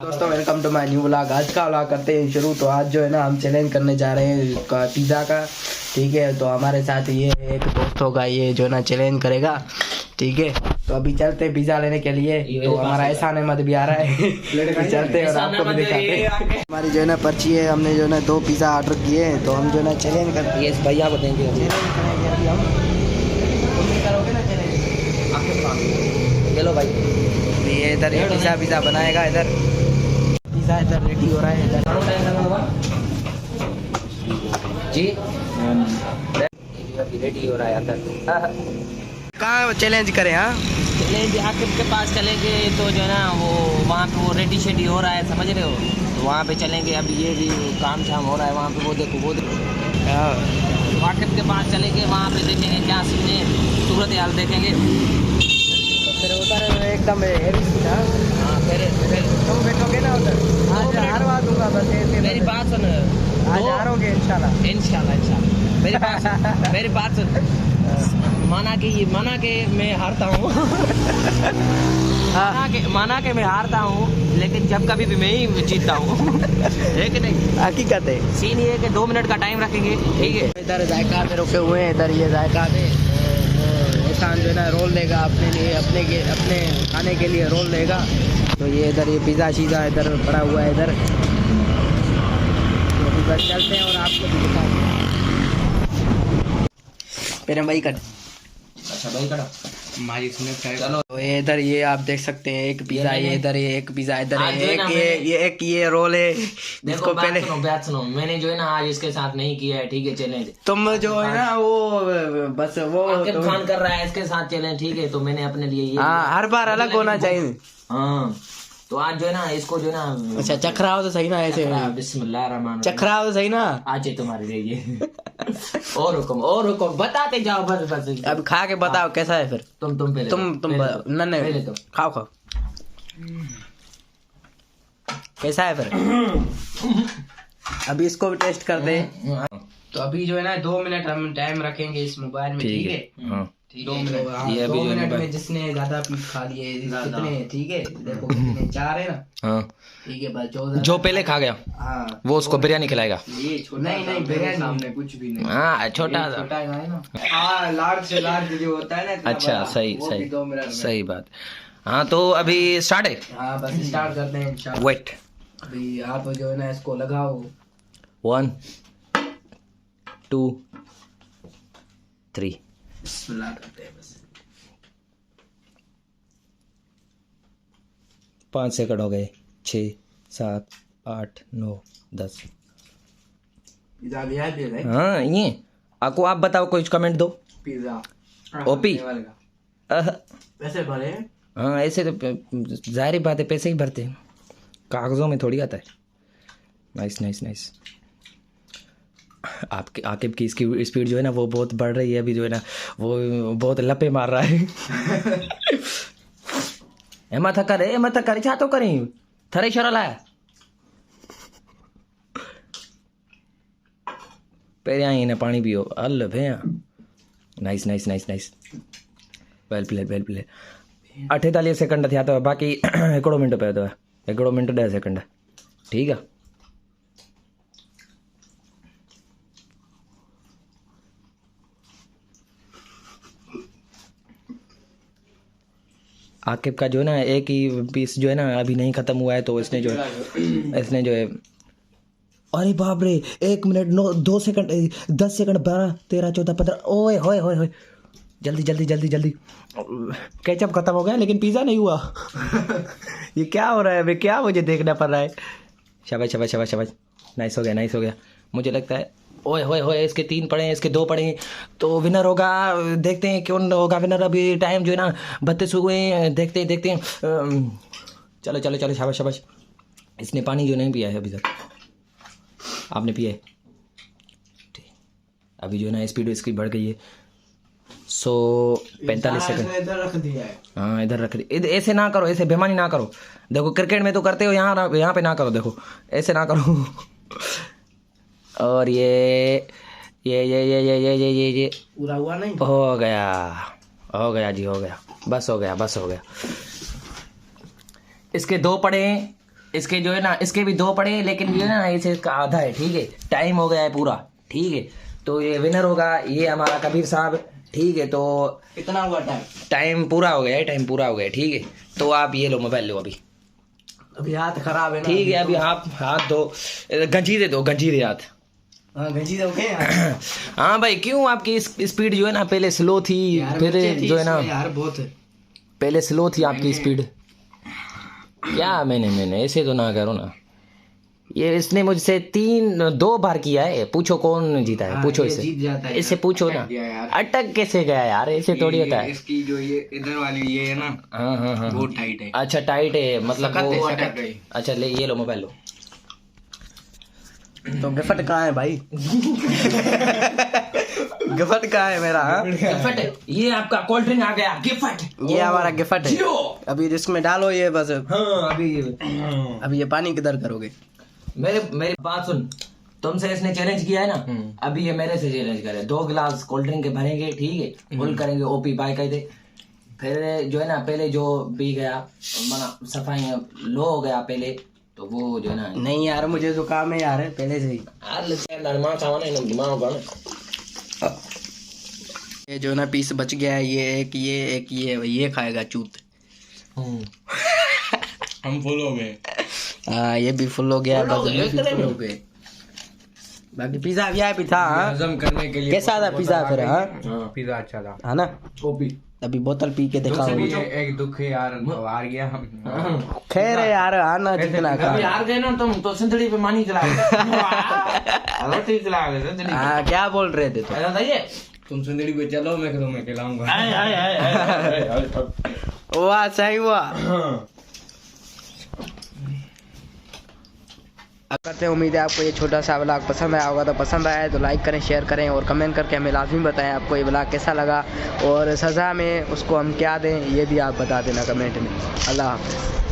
दोस्तों welcome to my new vlog. आज का व्लॉग करते हैं शुरू। तो आज जो है ना हम चैलेंज करने जा रहे हैं पिज़्ज़ा का, ठीक है। तो हमारे साथ ये एक दोस्त होगा, ये जो है ना चैलेंज करेगा, ठीक है। तो अभी चलते हैं पिज़्ज़ा लेने के लिए। तो हमारा एहसान अहमद भी आ रहा है चलते हैं और आपको भी दिखाते हैं। हमारी जो है ना पर्ची है, हमने जो है ना 2 पिज़्ज़ा ऑर्डर किए हैं। तो हम जो है ना चैलेंज करते हैं, भैया को देंगे, चैलेंज करेंगे अभी हम। तुम भी करोगे ना चैलेंज? चलो भाई, ये इधर पिज़्ज़ा बनाएगा, इधर इधर रेडी हो रहा है इधर जी, रेडी हो रहा है अंदर। कहाँ चैलेंज करें? हाँ चैलेंज आकिब के पास चलेंगे तो जो है ना वो वहाँ पे वो रेडी शेडी हो रहा है, समझ रहे हो? तो वहाँ पे चलेंगे। अभी ये भी काम शाम हो रहा है वहाँ पे, वो देखो तो आकिब के पास चलेंगे, वहाँ पे देखेंगे क्या सीन है, सूरत हाल देखेंगे। फिर उधर एकदम हेवी सीन। हाँ फिर तुम बैठोगे ना उधर, आज हारवा दूंगा बस ऐसे। मेरी बात सुन, आज हारोगे इंशाल्लाह। इंशाल्लाह मेरी बात सुन। माना कि मैं हारता हूँ माना के मैं हारता हूँ, लेकिन जब कभी भी मैं ही जीतता हूँ है कि नहीं? हकीकत है। सीन ये है कि 2 मिनट का टाइम रखेंगे, ठीक है। इधर जायका पे रुके हुए हैं, इधर ये जायका पे एहसान जो है ना रोल लेगा अपने लिए, अपने खाने के लिए रोल लेगा। तो ये इधर ये पिज़्ज़ा शीज़ा इधर पड़ा हुआ है इधर। तो इधर चलते हैं और आपको भी दिखाएंगे। मेरे भाई कट, अच्छा भाई कड़ा हमारी चलो। तो ये इधर ये आप देख सकते हैं, एक पिज़्ज़ा ये इधर, ये एक पिज़्ज़ा इधर है, ये रोल है। देखो बात सुनो, मैंने जो है ना आज इसके साथ नहीं किया है, ठीक है चैलेंज। तुम जो है ना वो बस वो खान कर रहा है इसके साथ चैलेंज, ठीक है। तो मैंने अपने लिए ये हर बार अलग होना चाहिए। हाँ, तो आज जो है ना इसको जो है ना, अच्छा चखराओ तो सही ना, ऐसे बिस्मिल्लाह चखराओ तो सही ना। आज है तुम्हारे लिए ये और हुक्म बताते जाओ बस। अब खा के बताओ कैसा है फिर। तुम पहले तुम नहीं खाओ कैसा है फिर। अभी इसको भी टेस्ट करते हैं। तो अभी जो है ना 2 मिनट हम टाइम रखेंगे इस मोबाइल में, ठीक है। 2 मिनट, ये 2 मिनट में जिसने ज्यादा पीस खा लिए कितने, ठीक है। देखो कितने 4 है ना, हाँ ठीक है। बस जो पहले खा गया हाँ वो उसको बिरयानी खिलाएगा। ये नहीं बिरयानी सामने कुछ भी नहीं। हाँ छोटा है ना। हाँ लार्ज से लार्ज जो होता है ना इतना अच्छा बड़ा, सही वो भी 2 मिनट में। सही बात। हाँ तो अभी स्टार्ट है। हाँ बस स्टार्ट करते हैं इंशाल्लाह। वेट, अभी आप जो है ना इसको लगाओ। 1 2 3 बिस्मिल्लाह करते हैं बस। 5 सेकंड हो गए, 6 7 8 9 10। पिज़्ज़ा भी है फिर। हाँ ये आपको, आप बताओ कोई कमेंट दो। पिज़्ज़ा ओपी वैसे भरे। हाँ ऐसे तो जाहिर बात है, पैसे ही भरते हैं, कागजों में थोड़ी आता है। नाइस। आपके आकिब की इसकी स्पीड जो है ना वो बहुत बढ़ रही है अभी, जो है ना वो बहुत लपे मार रहा है मत करे छा तो करें थरे शोर लाया पहले आई ने पानी पियो अल भैया। नाइस वेल प्ले 48 सेकंड थिया तो बाकी 1 मिनट पे तो 1 मिनट 10 सेकंड, ठीक है। आकिब का जो है ना एक ही पीस जो है ना अभी नहीं खत्म हुआ है, तो इसने जो है अरे बाप रे 1 मिनट 2 सेकंड 10 सेकंड 12 13 14 15 ओए होए जल्दी केचप खत्म हो गया लेकिन पिज़्ज़ा नहीं हुआ ये क्या हो रहा है अभी, क्या मुझे देखना पड़ रहा है। शाबाश नाइस हो गया। मुझे लगता है ओए इसके 3 पड़े हैं, इसके 2 पड़े हैं, तो विनर होगा। देखते हैं कौन होगा विनर। अभी टाइम जो है ना 32 हुए हैं, देखते हैं। चलो शाबाश। इसने पानी जो नहीं पिया है अभी तक, आपने पिया है, ठीक। अभी जो है ना स्पीड इसकी बढ़ गई है 45 सेकंड। इधर रख दिया है। हाँ इधर रख दी। ऐसे ना करो, ऐसे बेमानी ना करो। देखो क्रिकेट में तो करते हो, यहाँ पे ना करो, देखो ऐसे ना करो और ये पूरा हुआ नहीं, हो गया जी, हो गया, बस हो गया। इसके 2 पड़े हैं, इसके जो है ना, इसके भी 2 पड़े, लेकिन जो है ना इसे इसका आधा है, ठीक है। टाइम हो गया है पूरा, ठीक है। तो ये विनर होगा ये हमारा कबीर साहब, ठीक है। तो कितना हुआ टाइम? टाइम पूरा हो गया है, टाइम पूरा हो गया है, ठीक है। तो आप ये लो, मोबाइल लो अभी हाथ खराब है ना। ठीक है। अभी हाथ दो, गंजी दे दो, गंजी दे हाथ। हाँ घंची दोगे हाँ भाई, क्यों आपकी स्पीड जो है ना पहले स्लो थी, फिर जो है ना यार बहुत पहले स्लो थी आपकी स्पीड। क्या मैंने ऐसे तो ना करो ना। ये इसने मुझसे 2 बार किया है। पूछो कौन जीता है, पूछो ये इसे, जीत जाता है इससे पूछो ना। अटक कैसे गया यार, ऐसे थोड़ी होता है। इसकी जो ये इधर वाली ये है ना, हाँ वो टाइट है। अच्छा टाइट है, मतलब सख्त है, वो सख्त है। अच्छा ले, ये लो मोबाइल लो। तो गिफ्ट कहाँ है भाई? गिफ्ट कहाँ है मेरा? हाँ? गिफ्ट, ये आपका कोल्ड ड्रिंक आ गया, गिफ्ट। ये हमारा गिफ्ट है। अभी इसमें डालो ये बस। हाँ अभी ये पानी किधर करोगे? मेरी बात सुन, तुमसे इसने चैलेंज किया है ना, अभी ये मेरे से चैलेंज करे। 2 गिलास कोल्ड ड्रिंक के भरेंगे, ठीक है, फुल करेंगे, ओपी बाय कर दे। फिर जो है ना पहले जो पी गया, मना सफाई लो हो गया पहले, तो वो जो है ना। नहीं यार मुझे जुकाम है यार पहले से ही। ये जो ना पीस बच गया है, ये एक ये खाएगा चूत। हम फुल हो गए। हाँ ये भी फुल हो गया, बस ये भी फुल हो गए। बाकी पिज्जा भी था। हाँ? हजम करने के लिए कैसा था पिज्जा फिर? हाँ पिज्जा अच्छा था। है ना। अभी बोतल पी के दिखाओ। ये एक दुख है यार, हार गया हम। खैर है यार, आना जितना खा। अभी हार गए ना तुम तो सिंदड़ी पे मानी चला गए। हाँ क्या बोल रहे थे तुम सुंदरी पे चलो, मैं तुम्हें खिलाऊंगा। वाह सही हुआ। करते हैं, उम्मीद है आपको ये छोटा सा व्लॉग पसंद आया होगा। तो पसंद आया है तो लाइक करें, शेयर करें और कमेंट करके हमें लाजमी बताएं आपको ये व्लॉग कैसा लगा, और सज़ा में उसको हम क्या दें ये भी आप बता देना कमेंट में। अल्लाह हाफ़िज़।